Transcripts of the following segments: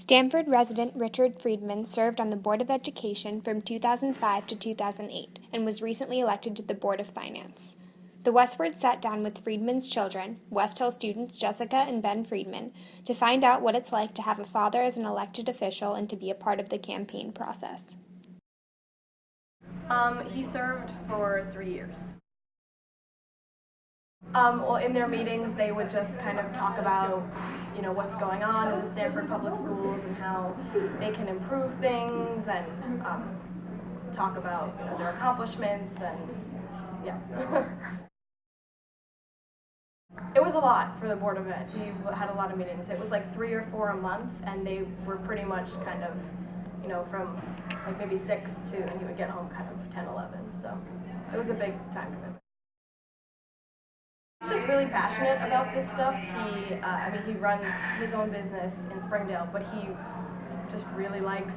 Stanford resident Richard Freedman served on the Board of Education from 2005 to 2008 and was recently elected to the Board of Finance. The Westward sat down with Freedman's children, West Hill students Jessica and Ben Freedman, to find out what it's like to have a father as an elected official and to be a part of the campaign process. He served for 3 years. Well, in their meetings, they would just kind of talk about, what's going on in the Stanford public schools and how they can improve things, and talk about their accomplishments, and yeah. It was a lot for the Board of Ed. He had a lot of meetings. It was like 3 or 4 a month, and they were pretty much kind of, from like maybe 6 to, and he would get home kind of 10, 11. So it was a big time commitment. He's just really passionate about this stuff. He runs his own business in Springdale, but he just really likes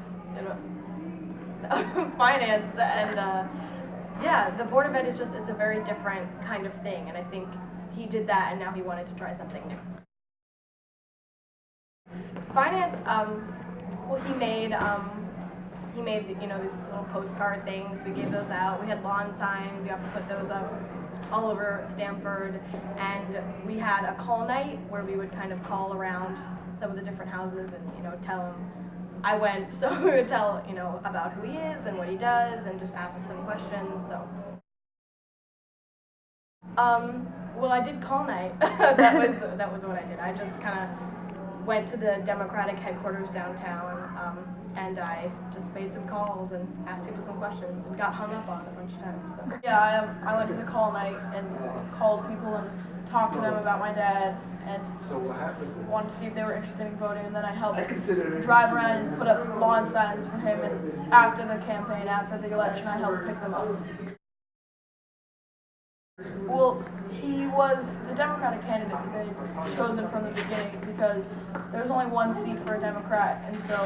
finance, and yeah, the Board of Ed is just, it's a very different kind of thing, and I think he did that, and now he wanted to try something new. Finance, well, he made these little postcard things. We gave those out. We had lawn signs. You have to put those up all over Stanford, and we had a call night where we would kind of call around some of the different houses and tell them. I went, so we would tell about who he is and what he does, and just ask some questions. So, well, I did call night. that was what I did. I just kind of went to the Democratic headquarters downtown, and I just made some calls and asked people some questions and got hung up on a bunch of times. So. Yeah, I went to the call night and called people and talked to them about my dad, and wanted to see if they were interested in voting, and then I helped drive around and put up lawn signs for him, and after the campaign, after the election, I helped pick them up. Well, he was the Democratic candidate that they chosen from the beginning, because there was only one seat for a Democrat, and so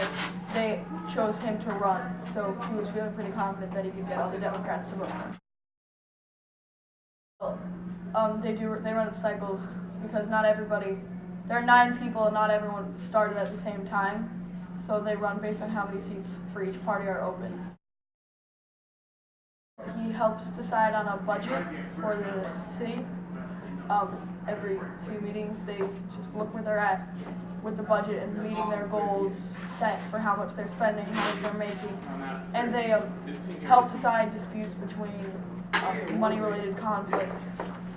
they chose him to run. So he was feeling pretty confident that he could get all the Democrats to vote for him. They run in cycles, because not everybody, there are 9 people and not everyone started at the same time, so they run based on how many seats for each party are open. He helps decide on a budget for the city. Every few meetings, they just look where they're at with the budget and meeting their goals set for how much they're spending, how much they're making, and they help decide disputes between money-related conflicts.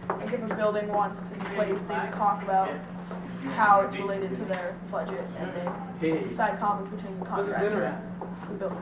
Like if a building wants to be placed, they talk about how it's related to their budget, and they decide conflicts between the contractor and the building.